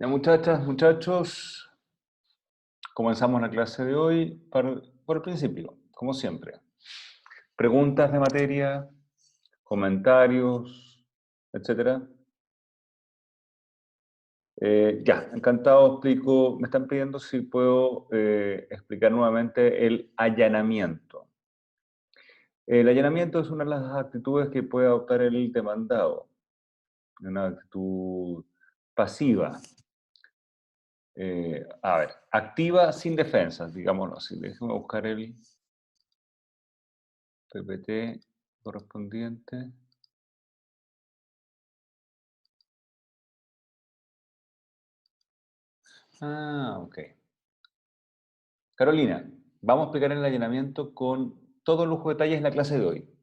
Ya muchachas, muchachos, comenzamos la clase de hoy por el principio, como siempre. Preguntas de materia, comentarios, etcétera. Ya, encantado, explico. Me están pidiendo si puedo explicar nuevamente el allanamiento. El allanamiento es una de las actitudes que puede adoptar el demandado, una actitud pasiva. A ver, activa sin defensas, digámoslo así. Déjenme buscar el PPT correspondiente. Ah, ok. Carolina, vamos a explicar el allanamiento con todo lujo de detalles en la clase de hoy.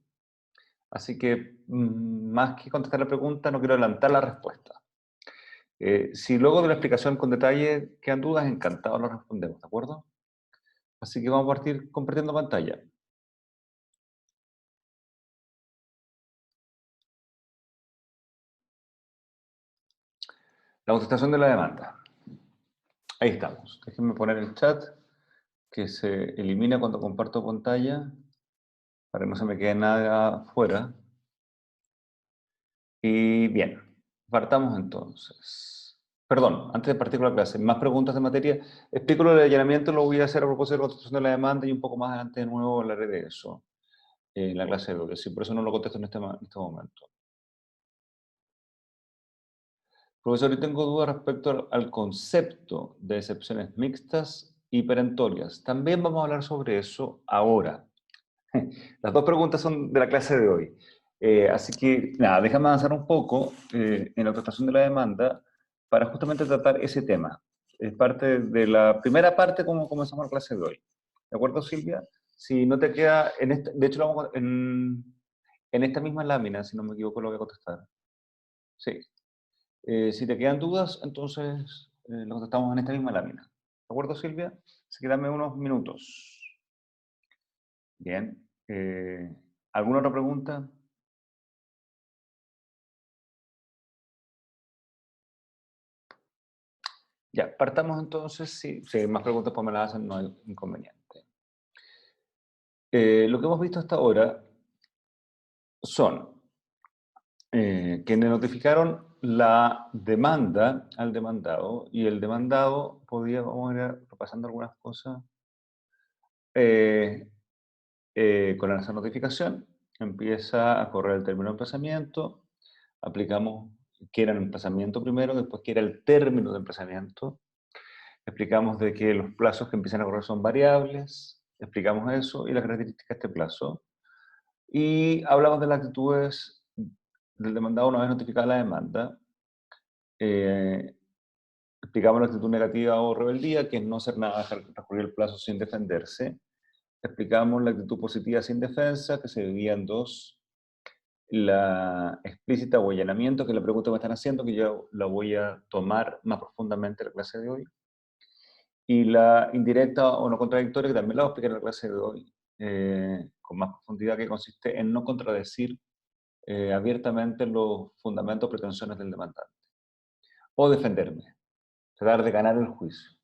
Así que, más que contestar la pregunta, no quiero adelantar la respuesta. Si luego de la explicación con detalle quedan dudas, encantado las respondemos, ¿de acuerdo? Así que vamos a partir compartiendo pantalla. La contestación de la demanda. Ahí estamos. Déjenme poner el chat que se elimina cuando comparto pantalla para que no se me quede nada fuera. Y bien, partamos entonces. Perdón, antes de partir con la clase, más preguntas de materia. Explico lo del allanamiento, lo voy a hacer a propósito de la contestación de la demanda y un poco más adelante de nuevo hablaré de eso en la clase de hoy. Sí, por eso no lo contesto en este momento. Profesor, yo tengo dudas respecto al concepto de excepciones mixtas y perentorias. También vamos a hablar sobre eso ahora. Las dos preguntas son de la clase de hoy. Así que, nada, déjame avanzar un poco en la contestación de la demanda para justamente tratar ese tema. Es parte de la primera parte como comenzamos la clase de hoy. ¿De acuerdo, Silvia? Si no te queda, de hecho, en esta misma lámina, si no me equivoco, lo voy a contestar. Sí. Si te quedan dudas, entonces lo contestamos en esta misma lámina. ¿De acuerdo, Silvia? Así que dame unos minutos. Bien. ¿Alguna otra pregunta? Ya, partamos entonces. Si hay más preguntas, pues me las hacen, no hay inconveniente. Lo que hemos visto hasta ahora son quienes notificaron la demanda al demandado y el demandado podía, vamos a ir repasando algunas cosas, eh, con esa notificación empieza a correr el término de emplazamiento, aplicamos qué era el emplazamiento primero, después qué era el término de emplazamiento, explicamos de que los plazos que empiezan a correr son variables, explicamos eso y las características de este plazo, y hablamos de las actitudes del demandado una vez notificada la demanda, eh, explicamos la actitud negativa o rebeldía, que es no hacer nada, dejar transcurrir el plazo sin defenderse, explicamos la actitud positiva sin defensa, que se dividía en dos, la explícita o allanamiento, que es la pregunta que me están haciendo, que yo la voy a tomar más profundamente en la clase de hoy, y la indirecta o no contradictoria, que también la voy a explicar en la clase de hoy, con más profundidad, que consiste en no contradecir abiertamente los fundamentos o pretensiones del demandante. O defenderme, tratar de ganar el juicio.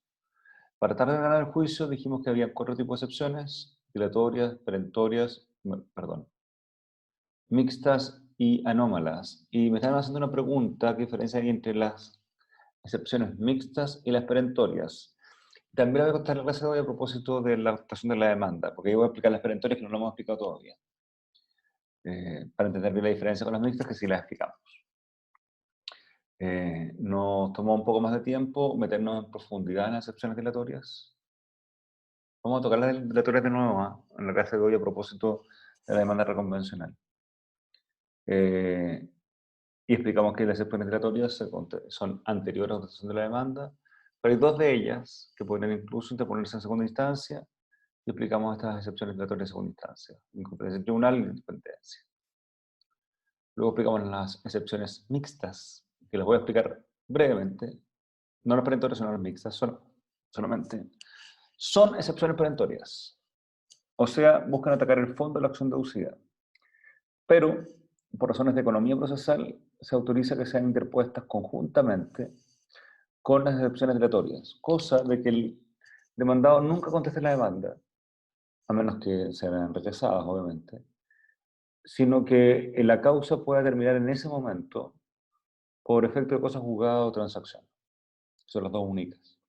Para tratar de ganar el juicio dijimos que había cuatro tipos de excepciones: dilatorias, perentorias, perdón, mixtas y anómalas. Y me están haciendo una pregunta: ¿qué diferencia hay entre las excepciones mixtas y las perentorias? También la voy a contar en la clase de hoy a propósito de la actuación de la demanda, porque yo voy a explicar las perentorias que no lo hemos explicado todavía, para entender bien la diferencia con las mixtas, que sí las explicamos. Nos tomó un poco más de tiempo meternos en profundidad en las excepciones dilatorias. Vamos a tocar las dilatorias de nuevo, en la clase de hoy a propósito de la demanda reconvencional. Y explicamos que las excepciones dilatorias son anteriores a la contestación de la demanda, pero hay dos de ellas que pueden incluso interponerse en segunda instancia, y explicamos estas excepciones dilatorias en segunda instancia: incompetencia del tribunal y independencia. Luego explicamos las excepciones mixtas, que las voy a explicar brevemente. No las perentorias, sino las mixtas, solamente. Son excepciones perentorias. O sea, buscan atacar el fondo de la acción deducida. Pero, por razones de economía procesal, se autoriza que sean interpuestas conjuntamente con las excepciones dilatorias, cosa de que el demandado nunca conteste la demanda, a menos que sean rechazadas, obviamente, sino que la causa pueda terminar en ese momento por efecto de cosa juzgada o transacción. Son las dos únicas.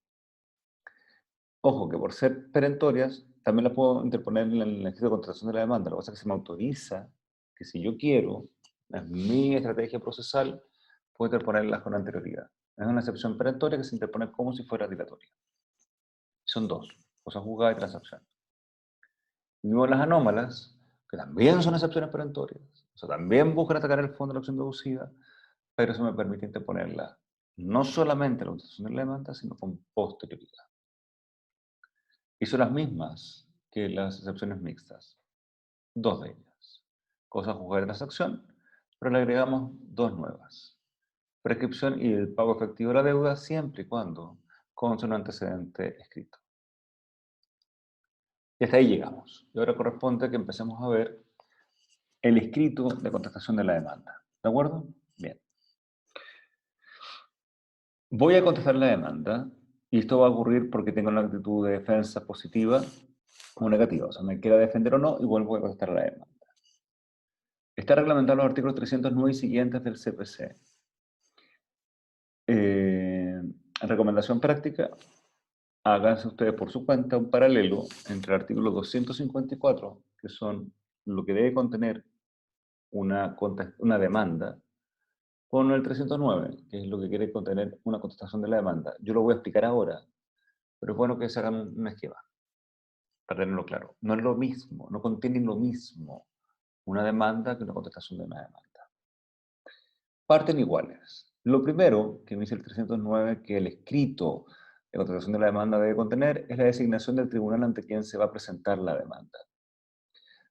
Ojo, que por ser perentorias, también las puedo interponer en el ejercicio de contratación de la demanda. Lo que pasa es que se me autoriza que si yo quiero, es mi estrategia procesal, puedo interponerlas con anterioridad. Es una excepción perentoria que se interpone como si fuera dilatoria. Son dos, cosa juzgada y transacción. Y vimos las anómalas, que también son excepciones perentorias. O sea, también buscan atacar el fondo de la acción deducida, pero eso me permite interponerla no solamente en la contratación de la demanda, sino con posterioridad. Y son las mismas que las excepciones mixtas. Dos de ellas. Cosa juzgada y transacción, pero le agregamos dos nuevas. Prescripción y el pago efectivo de la deuda siempre y cuando conste un antecedente escrito. Y hasta ahí llegamos. Y ahora corresponde que empecemos a ver el escrito de contestación de la demanda. ¿De acuerdo? Bien. Voy a contestar la demanda y esto va a ocurrir porque tengo una actitud de defensa positiva o negativa. O sea, me quiera defender o no, igual voy a contestar la demanda. Está reglamentado en los artículos 309 y siguientes del CPC. Recomendación práctica, háganse ustedes por su cuenta un paralelo entre el artículo 254, que son lo que debe contener una demanda, con el 309, que es lo que quiere contener una contestación de la demanda. Yo lo voy a explicar ahora, pero es bueno que se hagan un esquema, para tenerlo claro. No es lo mismo, no contiene lo mismo una demanda que una contestación de una demanda. Parten iguales. Lo primero que me dice el 309 que el escrito de contestación de la demanda debe contener es la designación del tribunal ante quien se va a presentar la demanda.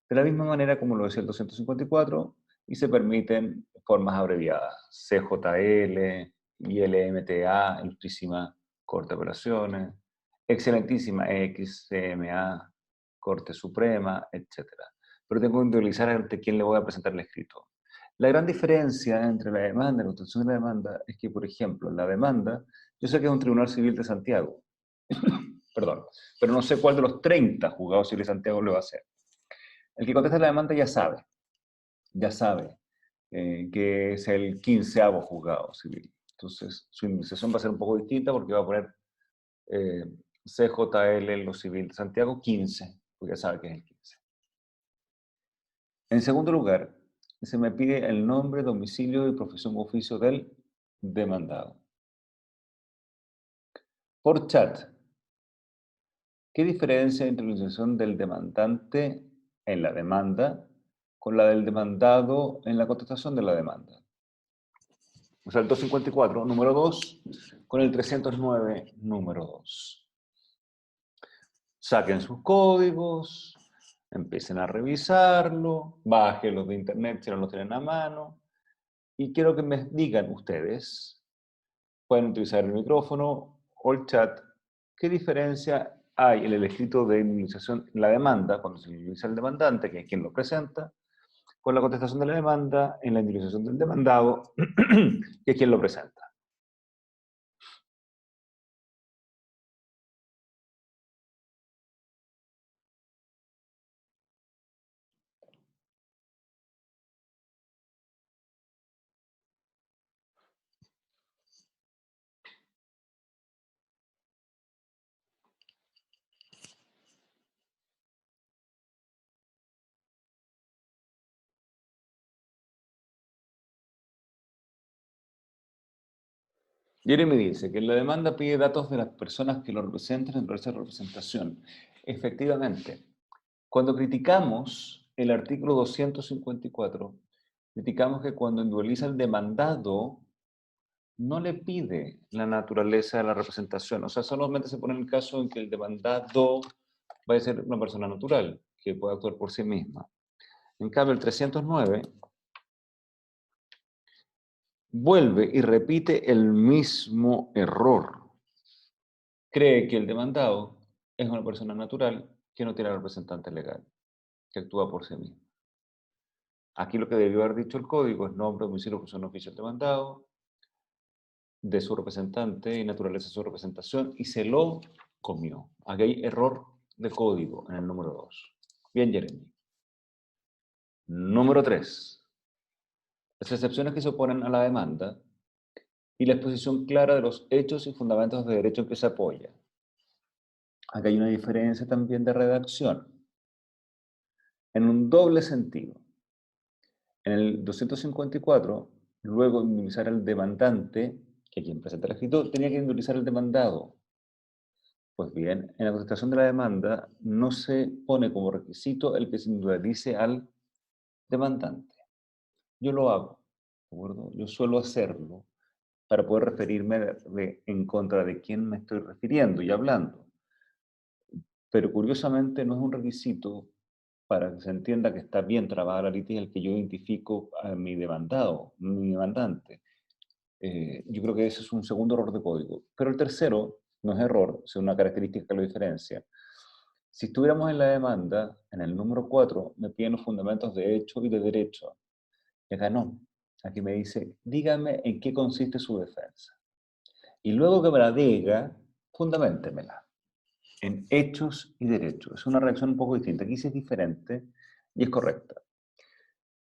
De la misma manera como lo decía el 254, y se permiten formas abreviadas, CJL, ILMTA, Ilustrísima Corte de Apelaciones, Excelentísima XCMA, Corte Suprema, etc. Pero tengo que individualizar ante quién le voy a presentar el escrito. La gran diferencia entre la demanda y la contestación de la demanda es que, por ejemplo, la demanda, yo sé que es un tribunal civil de Santiago, perdón, pero no sé cuál de los 30 juzgados civiles de Santiago lo va a hacer. El que contesta la demanda ya sabe que es el 15º juzgado civil. Entonces, su indemnización va a ser un poco distinta porque va a poner eh, CJL en lo civil de Santiago 15, porque ya sabe que es el 15. En segundo lugar, se me pide el nombre, domicilio y profesión u oficio del demandado. Por chat, ¿qué diferencia entre la utilización del demandante en la demanda con la del demandado en la contestación de la demanda? O sea, el 254, número 2, con el 309, número 2. Saquen sus códigos, empiecen a revisarlo, bájenlos de internet si no los tienen a mano, y quiero que me digan ustedes, pueden utilizar el micrófono o el chat, qué diferencia hay en el escrito de indemnización, la demanda, cuando se indemniza el demandante, que es quien lo presenta, con la contestación de la demanda en la indemnización del demandado, que es quien lo presenta. Jeremy dice que la demanda pide datos de las personas que lo representan en el proceso de representación. Efectivamente, cuando criticamos el artículo 254, criticamos que cuando individualiza el demandado, no le pide la naturaleza de la representación. O sea, solamente se pone el caso en que el demandado va a ser una persona natural, que puede actuar por sí misma. En cambio, el 309 vuelve y repite el mismo error. Cree que el demandado es una persona natural que no tiene representante legal, que actúa por sí mismo. Aquí lo que debió haber dicho el código es nombre, domicilio, persona oficial demandado, de su representante y naturaleza de su representación y se lo comió. Aquí hay error de código en el número 2. Bien, Jeremy. Número 3. Las excepciones que se oponen a la demanda y la exposición clara de los hechos y fundamentos de derecho en que se apoya. Acá hay una diferencia también de redacción, en un doble sentido. En el 254, luego de indemnizar al demandante, que quien presenta el escrito, tenía que indemnizar al demandado. Pues bien, en la contestación de la demanda no se pone como requisito el que se indemnice al demandante. Yo lo hago, ¿de acuerdo? Yo suelo hacerlo para poder referirme en contra de quién me estoy refiriendo y hablando. Pero curiosamente no es un requisito para que se entienda que está bien trabada la litis el que yo identifico a mi demandado, mi demandante. Yo creo que ese es un segundo error de código. Pero el tercero no es error, es una característica que lo diferencia. Si estuviéramos en la demanda, en el número 4, me piden los fundamentos de hecho y de derecho. Y acá no. Aquí me dice, dígame en qué consiste su defensa. Y luego que me la diga, fundamentemela en hechos y derechos. Es una reacción un poco distinta. Aquí sí es diferente y es correcta.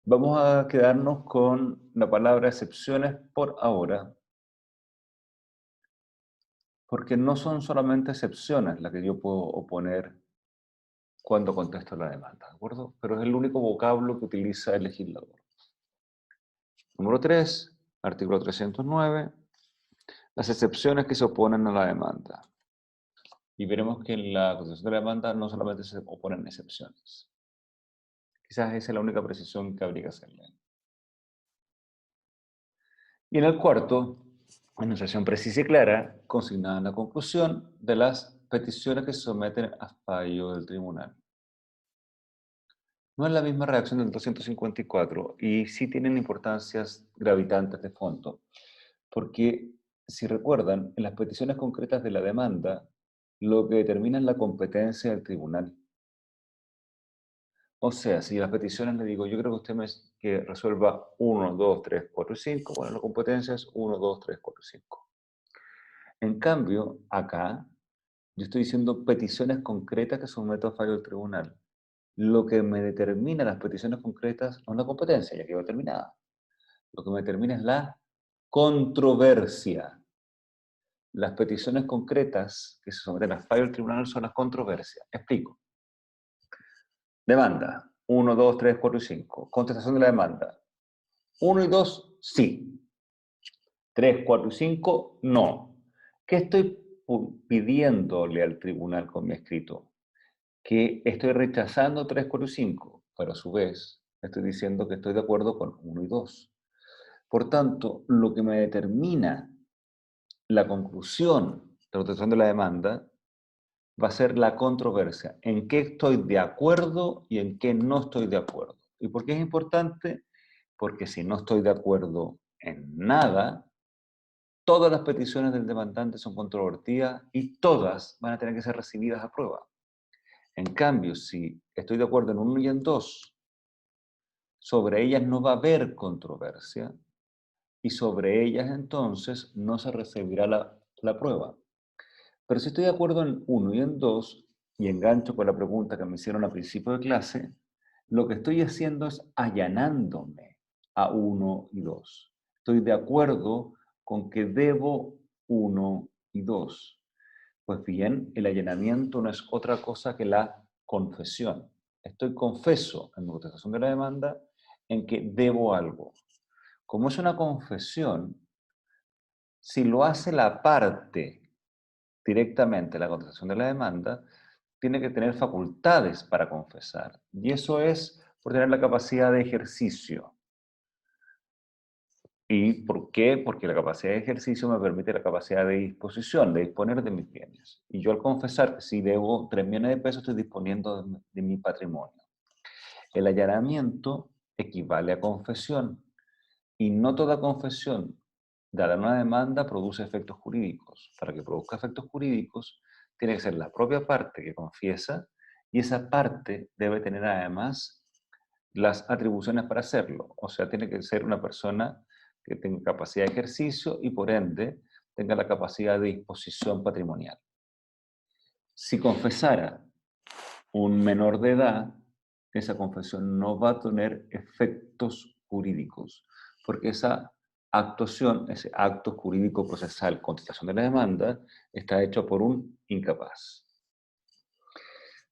Vamos a quedarnos con la palabra excepciones por ahora, porque no son solamente excepciones las que yo puedo oponer cuando contesto la demanda, ¿de acuerdo? Pero es el único vocablo que utiliza el legislador. Número 3, artículo 309, las excepciones que se oponen a la demanda. Y veremos que en la constitución de la demanda no solamente se oponen excepciones. Quizás esa es la única precisión que habría que hacerle. Y en el cuarto, enunciación precisa y clara, consignada en la conclusión de las peticiones que se someten a fallo del tribunal. No es la misma redacción del 254 y sí tienen importancias gravitantes de fondo, porque si recuerdan, en las peticiones concretas de la demanda, lo que determina es la competencia del tribunal. O sea, si las peticiones le digo, yo creo que usted que resuelva 1, 2, 3, 4 y 5, bueno, la competencia es 1, 2, 3, 4 y 5. En cambio, acá, yo estoy diciendo peticiones concretas que someto a fallo del tribunal. Lo que me determina las peticiones concretas no es la competencia, ya quedó determinada. Lo que me determina es la controversia. Las peticiones concretas que se someten a fallo del tribunal son las controversias. Explico. Demanda. 1, 2, 3, 4 y 5. Contestación de la demanda. 1 y 2, sí. 3, 4 y 5, no. ¿Qué estoy pidiéndole al tribunal con mi escrito? Que estoy rechazando 3, 4 y 5, pero a su vez estoy diciendo que estoy de acuerdo con 1 y 2. Por tanto, lo que me determina la conclusión de la contestación de la demanda va a ser la controversia, en qué estoy de acuerdo y en qué no estoy de acuerdo. ¿Y por qué es importante? Porque si no estoy de acuerdo en nada, todas las peticiones del demandante son controvertidas y todas van a tener que ser recibidas a prueba. En cambio, si estoy de acuerdo en 1 y en 2, sobre ellas no va a haber controversia y sobre ellas entonces no se recibirá la prueba. Pero si estoy de acuerdo en 1 y en 2, y engancho con la pregunta que me hicieron al principio de clase, lo que estoy haciendo es allanándome a 1 y 2. Estoy de acuerdo con que debo 1 y 2. Pues bien, el allanamiento no es otra cosa que la confesión. Estoy confeso en mi contestación de la demanda en que debo algo. Como es una confesión, si lo hace la parte directamente la contestación de la demanda, tiene que tener facultades para confesar. Y eso es por tener la capacidad de ejercicio. ¿Y por qué? Porque la capacidad de ejercicio me permite la capacidad de disposición, de disponer de mis bienes. Y yo al confesar que si debo 3 millones de pesos, estoy disponiendo de mi patrimonio. El allanamiento equivale a confesión. Y no toda confesión dada una demanda produce efectos jurídicos. Para que produzca efectos jurídicos, tiene que ser la propia parte que confiesa y esa parte debe tener además las atribuciones para hacerlo. O sea, tiene que ser una persona que tenga capacidad de ejercicio y por ende tenga la capacidad de disposición patrimonial. Si confesara un menor de edad, esa confesión no va a tener efectos jurídicos, porque esa actuación, ese acto jurídico procesal, contestación de la demanda, está hecho por un incapaz.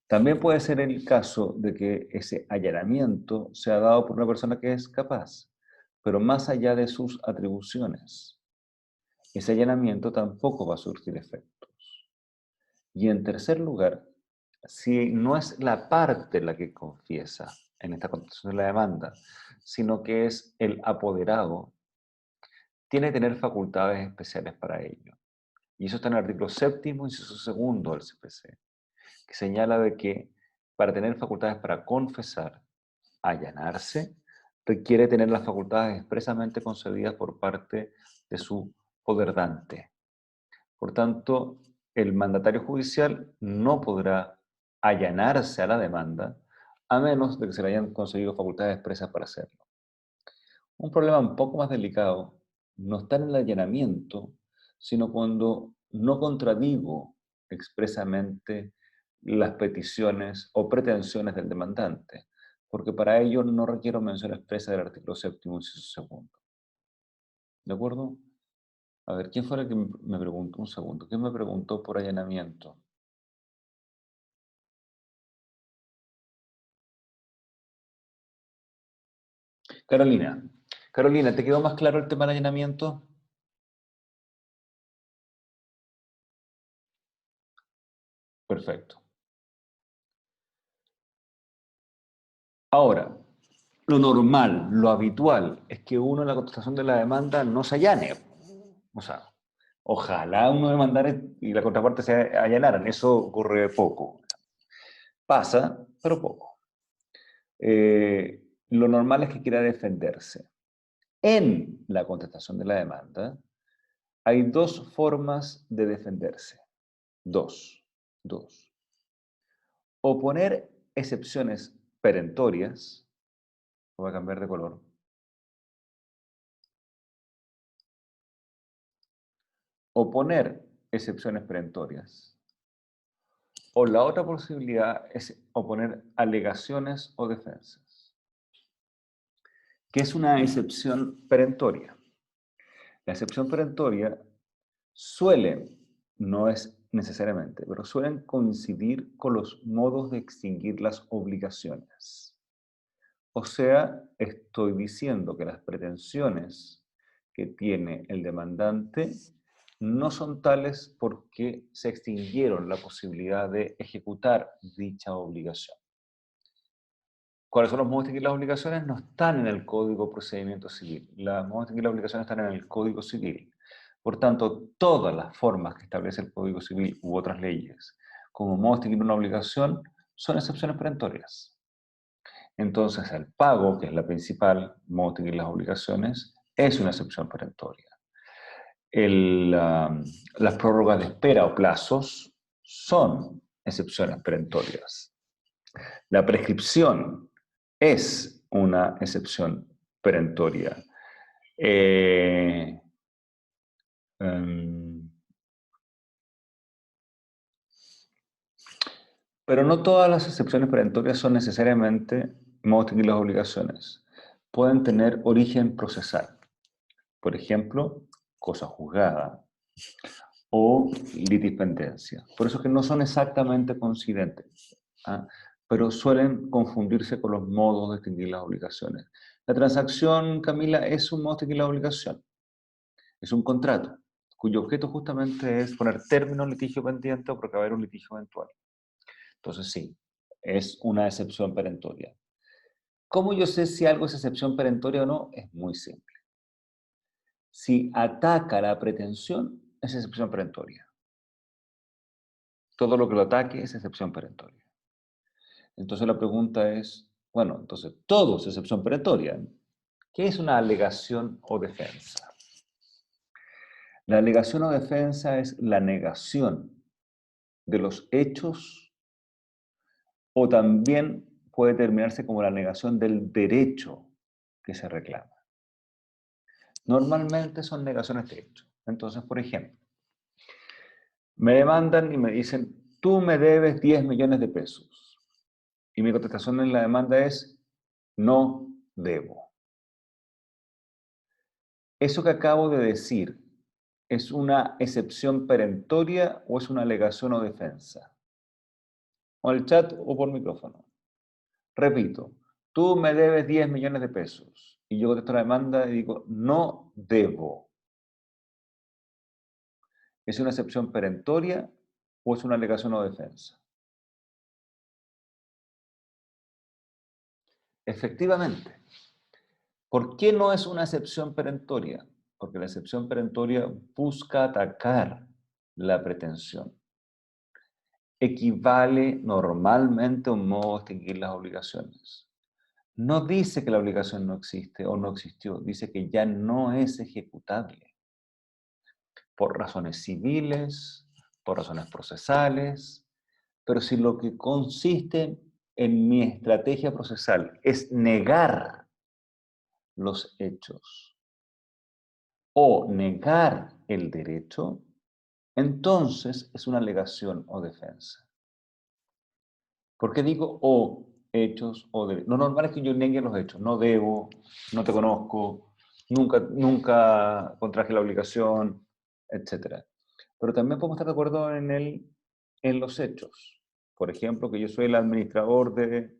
También puede ser el caso de que ese allanamiento sea dado por una persona que es capaz, pero más allá de sus atribuciones. Ese allanamiento tampoco va a surtir efectos. Y en tercer lugar, si no es la parte la que confiesa en esta contestación de la demanda, sino que es el apoderado, tiene que tener facultades especiales para ello. Y eso está en el artículo 7º, inciso 2 del CPC, que señala de que para tener facultades para confesar, allanarse, requiere tener las facultades expresamente concedidas por parte de su poderdante. Por tanto, el mandatario judicial no podrá allanarse a la demanda a menos de que se le hayan conseguido facultades expresas para hacerlo. Un problema un poco más delicado no está en el allanamiento, sino cuando no contradigo expresamente las peticiones o pretensiones del demandante, porque para ello no requiero mención expresa del artículo 7º, inciso 2. ¿De acuerdo? A ver, ¿quién fue el que me preguntó? Un segundo. ¿Quién me preguntó por allanamiento? Carolina. Carolina, ¿te quedó más claro el tema del allanamiento? Perfecto. Ahora, lo normal, lo habitual, es que uno en la contestación de la demanda no se allane. O sea, ojalá uno demandara y la contraparte se allanaran. Eso ocurre poco. Pasa, pero poco. Lo normal es que quiera defenderse. En la contestación de la demanda hay dos formas de defenderse. Dos. O poner excepciones perentorias. Voy a cambiar de color. O poner excepciones perentorias. O la otra posibilidad es oponer alegaciones o defensas. ¿Qué es una excepción perentoria? La excepción perentoria suele, no es necesariamente, pero suelen coincidir con los modos de extinguir las obligaciones. O sea, estoy diciendo que las pretensiones que tiene el demandante no son tales porque se extinguieron la posibilidad de ejecutar dicha obligación. ¿Cuáles son los modos de extinguir las obligaciones? No están en el Código de Procedimiento Civil. Los modos de extinguir las obligaciones están en el Código Civil. Por tanto, todas las formas que establece el Código Civil u otras leyes como modo de extinguir una obligación son excepciones perentorias. Entonces, el pago, que es la principal modo de extinguir las obligaciones, es una excepción perentoria. Las prórrogas de espera o plazos son excepciones perentorias. La prescripción es una excepción perentoria. Pero no todas las excepciones perentorias son necesariamente modo de extinguir las obligaciones. Pueden tener origen procesal. Por ejemplo, cosa juzgada o litispendencia. Por eso es que no son exactamente coincidentes, ¿ah? Pero suelen confundirse con los modos de extinguir las obligaciones. La transacción, Camila, es un modo de extinguir la obligación. Es un contrato, cuyo objeto justamente es poner término a un litigio pendiente o precaver un litigio eventual. Entonces sí, es una excepción perentoria. ¿Cómo yo sé si algo es excepción perentoria o no? Es muy simple. Si ataca la pretensión, es excepción perentoria. Todo lo que lo ataque es excepción perentoria. Entonces la pregunta es, bueno, entonces todo es excepción perentoria. ¿Qué es una alegación o defensa? La alegación o defensa es la negación de los hechos o también puede terminarse como la negación del derecho que se reclama. Normalmente son negaciones de hecho. Entonces, por ejemplo, me demandan y me dicen, tú me debes 10 millones de pesos. Y mi contestación en la demanda es, no debo. Eso que acabo de decir, ¿es una excepción perentoria o es una alegación o defensa? O en el chat o por micrófono. Repito, tú me debes 10 millones de pesos. Y yo contesto la demanda y digo, no debo. ¿Es una excepción perentoria o es una alegación o defensa? Efectivamente. ¿Por qué no es una excepción perentoria? Porque la excepción perentoria busca atacar la pretensión. Equivale normalmente a un modo de extinguir las obligaciones. No dice que la obligación no existe o no existió, dice que ya no es ejecutable por razones civiles, por razones procesales, pero si lo que consiste en mi estrategia procesal es negar los hechos o negar el derecho, entonces es una alegación o defensa. ¿Por qué digo o hechos o derechos? Lo normal es que yo niegue los hechos. No debo, no te conozco, nunca contraje la obligación, etc. Pero también podemos estar de acuerdo en los hechos. Por ejemplo, que yo soy el administrador de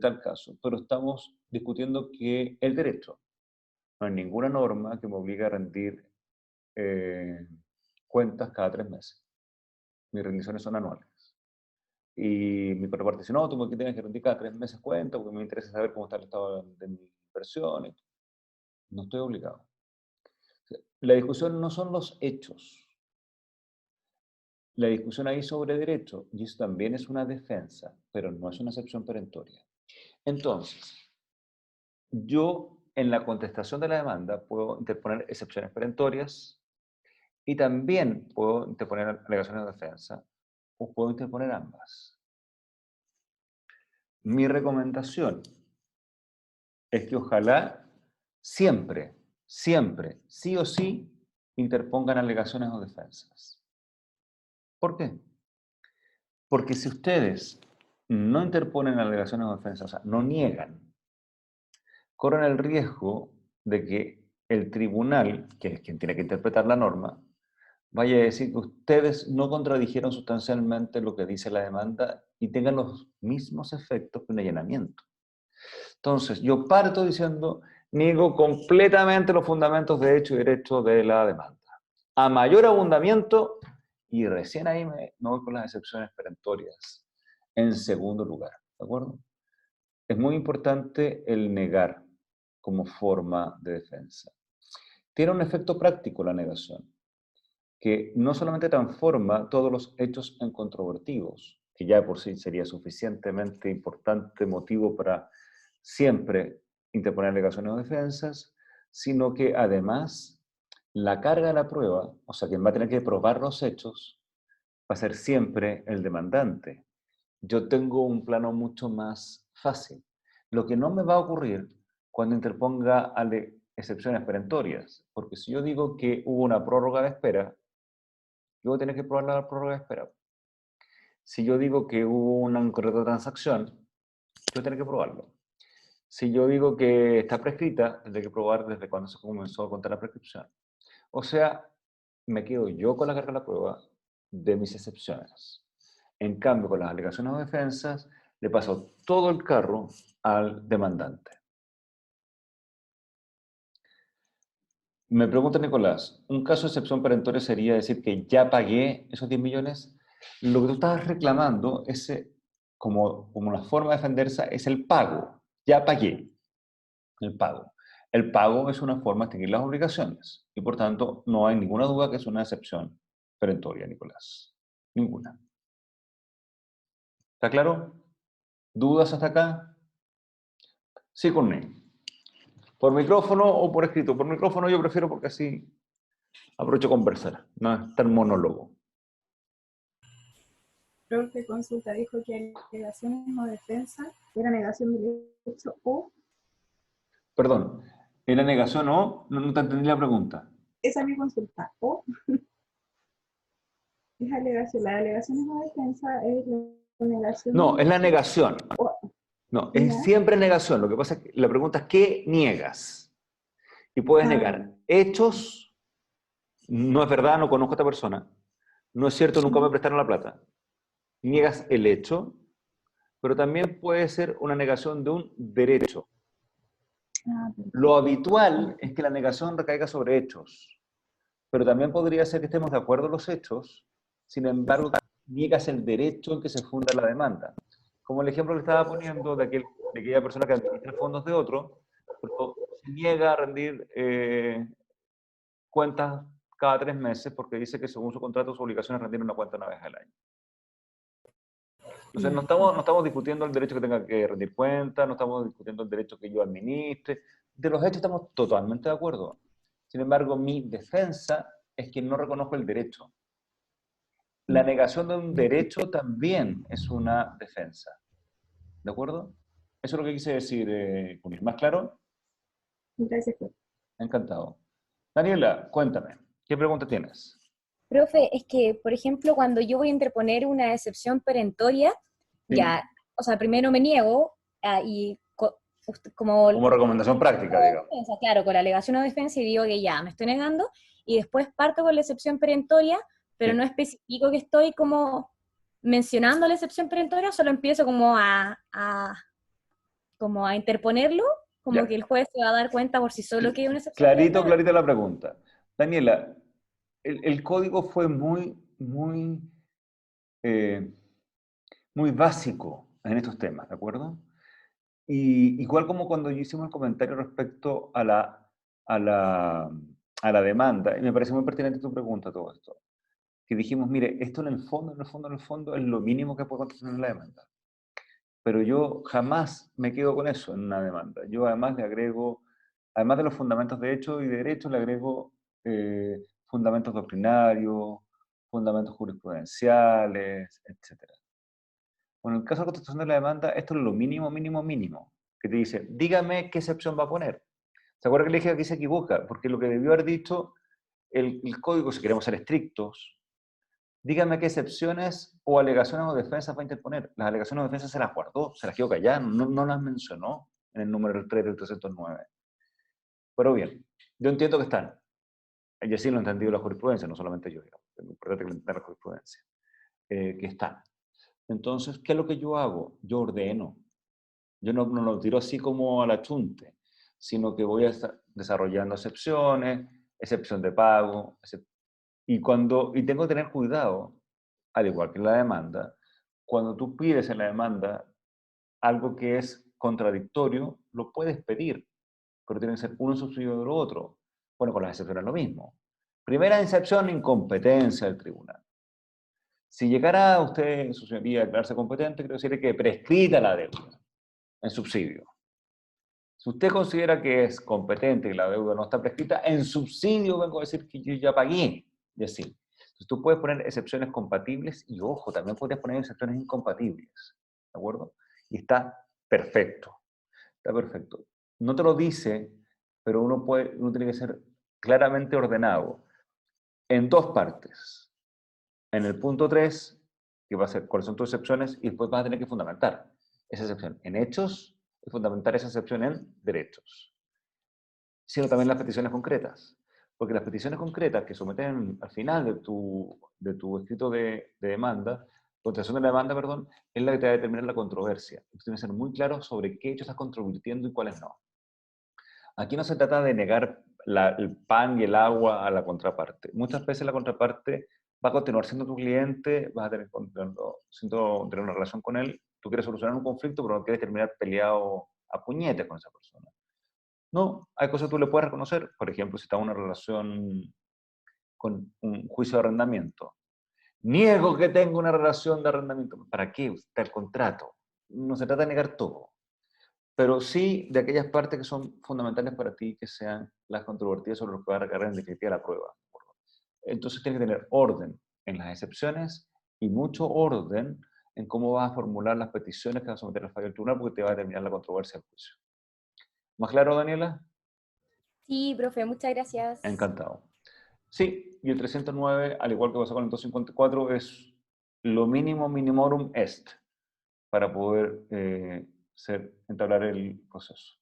tal caso, pero estamos discutiendo que el derecho, no hay ninguna norma que me obligue a rendir eh, cuentas cada 3 meses. Mis rendiciones son anuales. Y mi contraparte dice, no, tú me tienes que rendir cada 3 meses cuentas porque me interesa saber cómo está el estado de mis inversiones. No estoy obligado. La discusión no son los hechos. La discusión ahí sobre derecho, y eso también es una defensa, pero no es una excepción perentoria. Entonces, yo en la contestación de la demanda puedo interponer excepciones perentorias y también puedo interponer alegaciones de defensa o puedo interponer ambas. Mi recomendación es que ojalá siempre, sí o sí, interpongan alegaciones o defensas. ¿Por qué? Porque si ustedes no interponen alegaciones o defensas, o sea, no niegan, corren el riesgo de que el tribunal, que es quien tiene que interpretar la norma, vaya a decir que ustedes no contradijeron sustancialmente lo que dice la demanda y tengan los mismos efectos que un allanamiento. Entonces, yo parto diciendo, niego completamente los fundamentos de hecho y derecho de la demanda. A mayor abundamiento, y recién ahí me voy con las excepciones perentorias, en segundo lugar, ¿de acuerdo? Es muy importante el negar como forma de defensa. Tiene un efecto práctico la negación, que no solamente transforma todos los hechos en controvertidos, que ya por sí sería suficientemente importante motivo para siempre interponer alegaciones o defensas, sino que además la carga de la prueba, o sea, quien va a tener que probar los hechos, va a ser siempre el demandante. Yo tengo un plano mucho más fácil. Lo que no me va a ocurrir cuando interponga excepciones perentorias, porque si yo digo que hubo una prórroga de espera, yo voy a tener que probar la prórroga de espera. Si yo digo que hubo un contrato de transacción, yo voy a tener que probarlo. Si yo digo que está prescrita, tendré que probar desde cuándo se comenzó a contar la prescripción. O sea, me quedo yo con la carga de la prueba de mis excepciones. En cambio, con las alegaciones o defensas, le paso todo el carro al demandante. Me pregunta Nicolás, ¿un caso de excepción perentoria sería decir que ya pagué esos 10 millones? Lo que tú estás reclamando, como una forma de defenderse, es el pago. Ya pagué. El pago. El pago es una forma de extinguir las obligaciones y por tanto no hay ninguna duda que es una excepción perentoria, Nicolás. Ninguna. ¿Está claro? ¿Dudas hasta acá? Sí, con él. ¿Por micrófono o por escrito? Por micrófono yo prefiero porque así aprovecho conversar, no estar monólogo. Profe, consulta, dijo que alegaciones o defensa era negación del hecho o... Perdón, ¿Era negación o? No, no te entendí la pregunta. Esa es mi consulta. O es alegación. La alegación es la defensa, es la negación No, del es la hecho. negación. O, No, es ¿ya? siempre negación. Lo que pasa es que la pregunta es ¿qué niegas? Y puedes Ah, negar hechos, no es verdad, no conozco a esta persona, no es cierto, nunca me ujú. prestaron la plata. Niegas el hecho, pero también puede ser una negación de un derecho. Lo Perfecto. habitual es que la negación recaiga sobre hechos, pero también podría ser que estemos de acuerdo en los hechos, sin embargo, niegas el derecho en que se funda la demanda. Como el ejemplo que estaba poniendo de aquella persona que administra fondos de otro, pero se niega a rendir cuentas cada 3 meses porque dice que según su contrato su obligación es rendir una cuenta una vez al año. Entonces Ya. no estamos discutiendo el derecho que tenga que rendir cuentas, no estamos discutiendo el derecho que yo administre. De los hechos estamos totalmente de acuerdo. Sin embargo, mi defensa es que no reconozco el derecho. La negación de un derecho también es una defensa. ¿De acuerdo? Eso es lo que quise decir, Kunil. ¿Más claro? Gracias, profe. Encantado. Daniela, cuéntame, ¿qué pregunta tienes? Profe, es que, por ejemplo, cuando yo voy a interponer una excepción perentoria, Sí. ya, o sea, primero me niego como Como recomendación práctica, digamos. defensa, claro, con la alegación o defensa y digo que ya, me estoy negando, y después parto con la excepción perentoria, pero Sí. no especifico que estoy como mencionando la excepción perentoria, solo empiezo como a interponerlo, como Ya. que el juez se va a dar cuenta por sí solo que es una excepción Clarito, perentoria. clarita la pregunta. Daniela, el código fue eh, muy básico en estos temas, ¿de acuerdo? Y igual como cuando yo hicimos el comentario respecto a la, a la demanda, y me parece muy pertinente tu pregunta todo esto, que dijimos, mire, esto en el fondo es lo mínimo que puede contener la demanda. Pero yo jamás me quedo con eso en una demanda. Yo además le agrego, además de los fundamentos de hecho y de derecho, le agrego fundamentos doctrinarios, fundamentos jurisprudenciales, etc. Bueno, en el caso de la constitución de la demanda, esto es lo mínimo, mínimo, mínimo, que te dice, dígame qué excepción va a poner. ¿Se acuerda que le dije que aquí se equivoca? Porque lo que debió haber dicho el código, si queremos ser estrictos, dígame qué excepciones o alegaciones o defensas va a interponer. Las alegaciones o defensas se las guardó, se las quedó calladas, no las mencionó en el número 3 del 309. Pero bien, yo entiendo que están. Y así lo ha entendido la jurisprudencia, no solamente yo, digamos. Es muy importante que lo entienda la jurisprudencia. Que están. Entonces, ¿qué es lo que yo hago? Yo ordeno. Yo no lo tiro así como a la chunte, sino que voy a estar desarrollando excepciones, excepción de pago, y tengo que tener cuidado, al igual que en la demanda, cuando tú pides en la demanda algo que es contradictorio, lo puedes pedir, pero tiene que ser uno subsidiado de lo otro. Bueno, con las excepciones es lo mismo. Primera excepción, incompetencia del tribunal. Si llegara usted, su señoría, a declararse competente, quiero decirle que prescrita la deuda en subsidio. Si usted considera que es competente y la deuda no está prescrita, en subsidio vengo a decir que yo ya pagué. Y así. Entonces tú puedes poner excepciones compatibles y, ojo, también podrías poner excepciones incompatibles. ¿De acuerdo? Y está perfecto. Está perfecto. No te lo dice, pero uno tiene que ser claramente ordenado en dos partes. En el punto 3, que va a ser cuáles son tus excepciones, y después vas a tener que fundamentar esa excepción en hechos y fundamentar esa excepción en derechos, sino también las peticiones concretas. Porque las peticiones concretas que someten al final de tu escrito de demanda, contestación de la demanda, perdón, es la que te va a determinar la controversia. Tú tienes que ser muy claro sobre qué hechos estás controvirtiendo y cuáles no. Aquí no se trata de negar el pan y el agua a la contraparte. Muchas veces la contraparte va a continuar siendo tu cliente, vas a tener una relación con él, tú quieres solucionar un conflicto, pero no quieres terminar peleado a puñetes con esa persona. No, hay cosas que tú le puedes reconocer, por ejemplo, si está en una relación con un juicio de arrendamiento. Niego que tengo una relación de arrendamiento. ¿Para qué? Está el contrato. No se trata de negar todo, pero sí de aquellas partes que son fundamentales para ti, que sean las controvertidas sobre lo que va a recargar en definitiva la prueba. Entonces tienes que tener orden en las excepciones y mucho orden en cómo vas a formular las peticiones que vas a someter al fallo del tribunal, porque te va a determinar la controversia del juicio. ¿Más claro, Daniela? Sí, profe, muchas gracias. Encantado. Sí, y el 309, al igual que pasó con el 254, es lo mínimo minimorum est para poder entablar el proceso.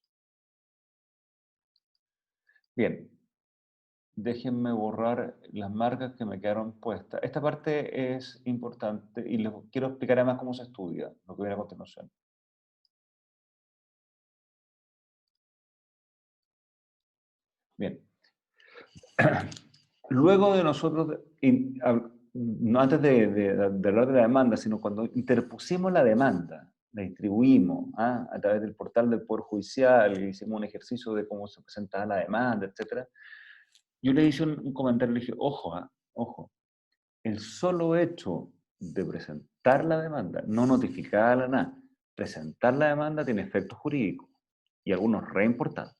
Bien, déjenme borrar las marcas que me quedaron puestas. Esta parte es importante y les quiero explicar además cómo se estudia, lo que viene a continuación. Bien. Luego de nosotros, no antes de hablar de la demanda, sino cuando interpusimos la demanda, la distribuimos a través del portal del Poder Judicial, hicimos un ejercicio de cómo se presentaba la demanda, etc. Yo le hice un comentario, le dije, ojo, ojo, el solo hecho de presentar la demanda, no notificarla nada, presentar la demanda tiene efectos jurídicos y algunos re importantes.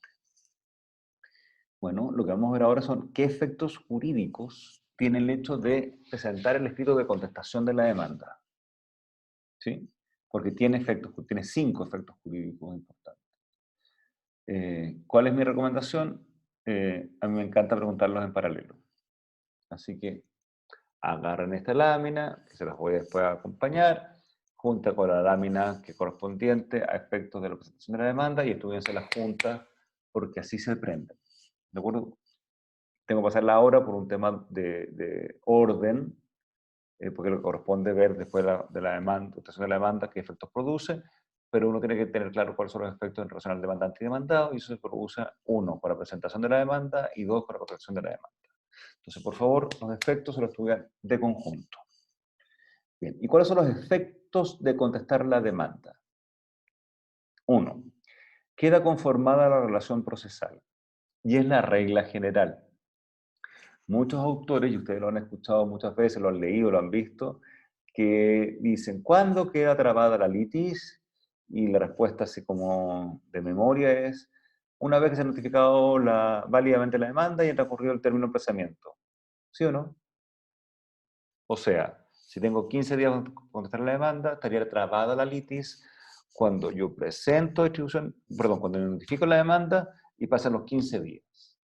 Bueno, lo que vamos a ver ahora son qué efectos jurídicos tiene el hecho de presentar el escrito de contestación de la demanda. ¿Sí? Porque tiene 5 efectos jurídicos importantes. ¿Cuál es mi recomendación? A mí me encanta preguntarlos en paralelo. Así que agarren esta lámina, que se las voy después a acompañar, junta con la lámina que correspondiente a efectos de la presentación de la demanda y estudiense las juntas porque así se aprenden. ¿De acuerdo? Tengo que pasarla ahora por un tema de orden, porque lo que corresponde ver después de la demanda, de la demanda, qué efectos produce, pero uno tiene que tener claro cuáles son los efectos en relación al demandante y demandado, y eso se produce, 1, para presentación de la demanda, y 2, para protección de la demanda. Entonces, por favor, los efectos se los estudian de conjunto. Bien, ¿y cuáles son los efectos de contestar la demanda? 1, queda conformada la relación procesal, y es la regla general. Muchos autores, y ustedes lo han escuchado muchas veces, lo han leído, lo han visto, que dicen, ¿cuándo queda trabada la litis? Y la respuesta, así como de memoria, es una vez que se ha notificado válidamente la demanda y ha transcurrido el término de procesamiento. ¿Sí o no? O sea, si tengo 15 días para contestar la demanda, estaría trabada la litis cuando yo presento distribución, perdón, cuando yo notifico la demanda y pasan los 15 días.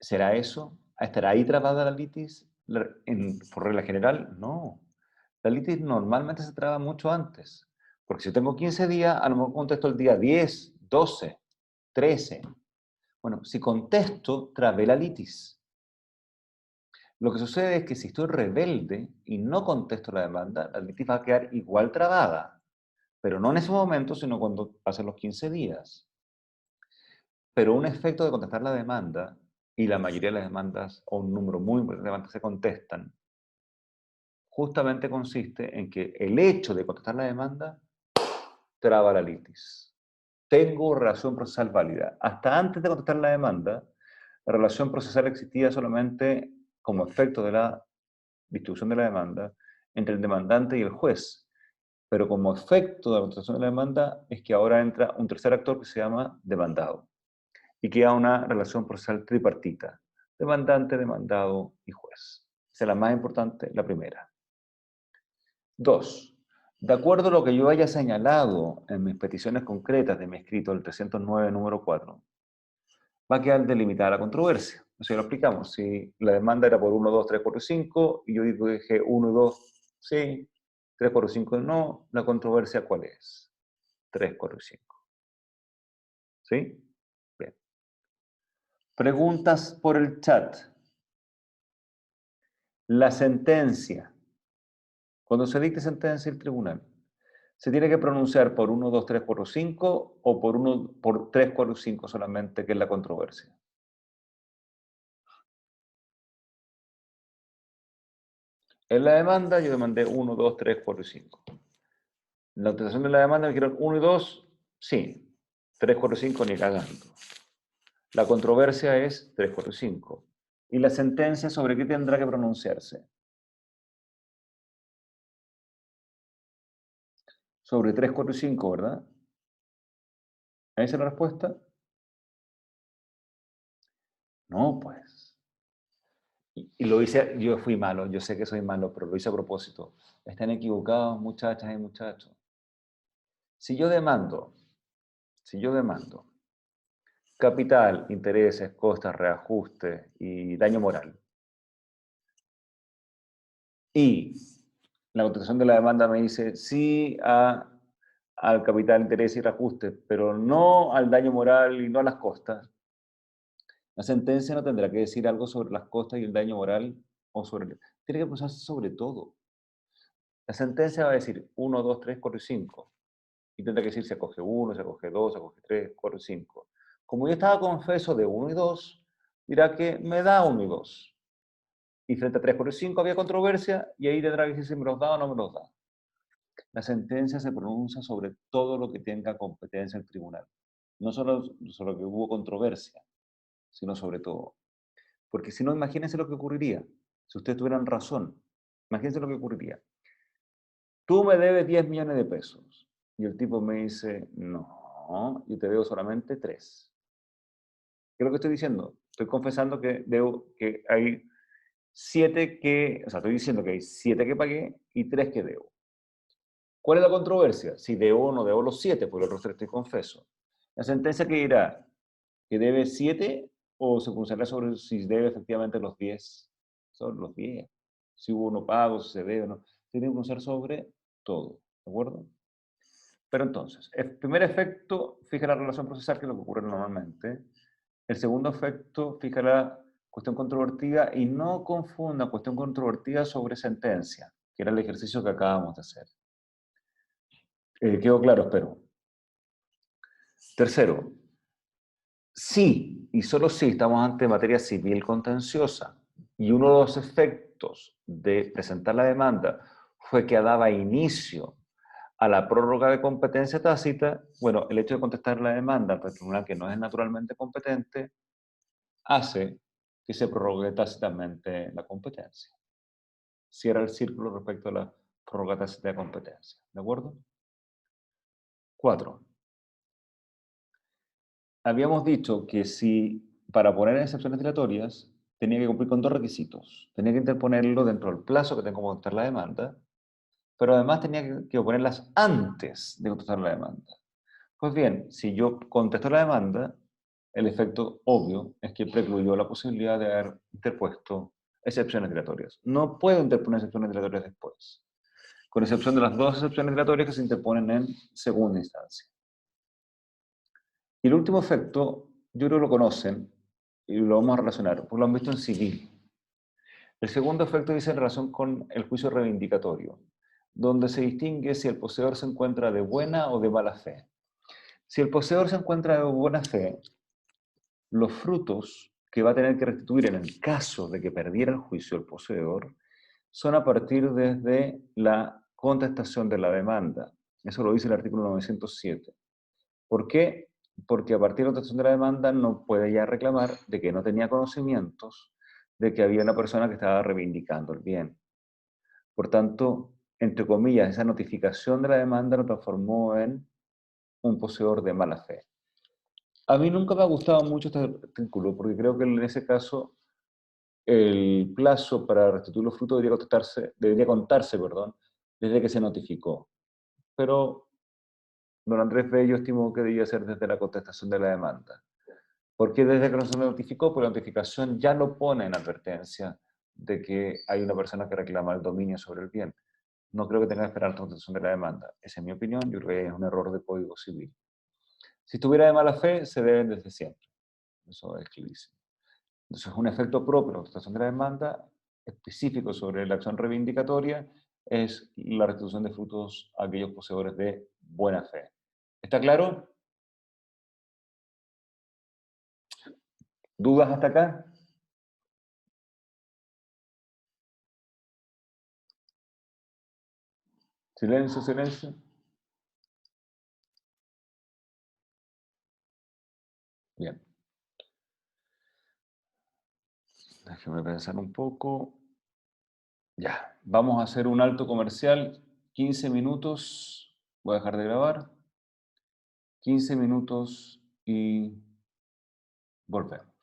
¿Será eso? ¿Estará ahí trabada la litis por regla general? No. La litis normalmente se traba mucho antes. Porque si tengo 15 días, a lo mejor contesto el día 10, 12, 13. Bueno, si contesto, trabé la litis. Lo que sucede es que si estoy rebelde y no contesto la demanda, la litis va a quedar igual trabada. Pero no en ese momento, sino cuando pasen los 15 días. Pero un efecto de contestar la demanda, y la mayoría de las demandas, o un número muy importante de demandas se contestan, justamente consiste en que el hecho de contestar la demanda traba la litis. Tengo relación procesal válida. Hasta antes de contestar la demanda, la relación procesal existía solamente como efecto de la distribución de la demanda entre el demandante y el juez. Pero como efecto de la contestación de la demanda es que ahora entra un tercer actor que se llama demandado. Y queda una relación procesal tripartita. Demandante, demandado y juez. Esa es la más importante, la primera. 2. De acuerdo a lo que yo haya señalado en mis peticiones concretas de mi escrito, el 309, número 4, va a quedar delimitada la controversia. O sea, lo explicamos. Si la demanda era por 1, 2, 3, 4 y 5, y yo dije 1 y 2, sí, 3, 4 y 5 no, la controversia ¿cuál es? 3, 4 y 5. ¿Sí? Bien. Preguntas por el chat. La sentencia. Cuando se dicte sentencia el tribunal, ¿se tiene que pronunciar por 1, 2, 3, 4, 5 o por 3, 4, 5 solamente, que es la controversia? En la demanda yo demandé 1, 2, 3, 4 y 5. En la contestación de la demanda me dijeron 1 y 2, sí. 3, 4 y 5 ni cagando. La controversia es 3, 4 y 5. ¿Y la sentencia sobre qué tendrá que pronunciarse? Sobre 3, 4 y 5, ¿verdad? ¿Esa es la respuesta? No, pues. Y lo hice, yo fui malo, yo sé que soy malo, pero lo hice a propósito. Están equivocados, muchachas y muchachos. Si yo demando capital, intereses, costas, reajustes y daño moral. Y la contestación de la demanda me dice sí al capital, interés y reajustes, pero no al daño moral y no a las costas. La sentencia no tendrá que decir algo sobre las costas y el daño moral o sobre... Tiene que posarse sobre todo. La sentencia va a decir 1, 2, 3, 4 y 5. Y tendrá que decir se acoge 1, se acoge 2, se acoge 3, 4 y 5. Como yo estaba confeso de 1 y 2, dirá que me da 1 y 2. Y frente a 3, 4 y 5 había controversia y ahí tendrá que decir si me los da o no me los da. La sentencia se pronuncia sobre todo lo que tenga competencia el tribunal. No solo sobre lo que hubo controversia, sino sobre todo. Porque si no, imagínense lo que ocurriría. Si ustedes tuvieran razón, imagínense lo que ocurriría. Tú me debes 10 millones de pesos. Y el tipo me dice, no, yo te debo solamente 3. ¿Qué es lo que estoy diciendo? Estoy confesando que hay 7 que, o sea, estoy diciendo que hay 7 que pagué y 3 que debo. ¿Cuál es la controversia? Si debo o no debo los 7, por los otros 3 estoy confeso. La sentencia que dirá que debe 7 o se pronunciará sobre si debe efectivamente los 10. Sobre los 10. Si hubo no pago, si se debe o no. Tiene que pronunciar sobre todo. ¿De acuerdo? Pero entonces, el primer efecto fija la relación procesal, que es lo que ocurre normalmente. El segundo efecto fija la cuestión controvertida y no confunda cuestión controvertida sobre sentencia, que era el ejercicio que acabamos de hacer. Quedó claro, espero. Tercero, si y solo si estamos ante materia civil contenciosa y uno de los efectos de presentar la demanda fue que daba inicio a la prórroga de competencia tácita, bueno, el hecho de contestar la demanda ante el tribunal que no es naturalmente competente hace que se prorrogue tácitamente la competencia. Cierra el círculo respecto a la prórroga tácita de competencia. ¿De acuerdo? 4. Habíamos dicho que si para poner excepciones dilatorias tenía que cumplir con 2 requisitos. Tenía que interponerlo dentro del plazo que tengo que contestar la demanda, pero además tenía que ponerlas antes de contestar la demanda. Pues bien, si yo contesto la demanda, el efecto obvio es que precluyó la posibilidad de haber interpuesto excepciones dilatorias. No puedo interponer excepciones dilatorias después, con excepción de las 2 excepciones dilatorias que se interponen en segunda instancia. Y el último efecto, yo creo que lo conocen y lo vamos a relacionar, porque lo han visto en civil. El segundo efecto dice en relación con el juicio reivindicatorio, donde se distingue si el poseedor se encuentra de buena o de mala fe. Si el poseedor se encuentra de buena fe, los frutos que va a tener que restituir en el caso de que perdiera el juicio el poseedor son a partir desde la contestación de la demanda. Eso lo dice el artículo 907. ¿Por qué? Porque a partir de la contestación de la demanda no puede ya reclamar de que no tenía conocimientos de que había una persona que estaba reivindicando el bien. Por tanto, entre comillas, esa notificación de la demanda lo transformó en un poseedor de mala fe. A mí nunca me ha gustado mucho este artículo, porque creo que en ese caso el plazo para restituir los frutos debería contarse, desde que se notificó. Pero don Andrés Bello estimó que debía ser desde la contestación de la demanda. ¿Por qué desde que no se notificó? Porque la notificación ya lo pone en advertencia de que hay una persona que reclama el dominio sobre el bien. No creo que tenga que esperar la contestación de la demanda. Esa es mi opinión, yo creo que es un error de código civil. Si estuviera de mala fe, se deben desde siempre. Eso es clarísimo. Entonces, un efecto propio de la contestación de la demanda específico sobre la acción reivindicatoria es la restitución de frutos a aquellos poseedores de buena fe. ¿Está claro? ¿Dudas hasta acá? Silencio, silencio. Bien. Déjeme pensar un poco. Ya, vamos a hacer un alto comercial, 15 minutos. Voy a dejar de grabar. 15 minutos y volvemos.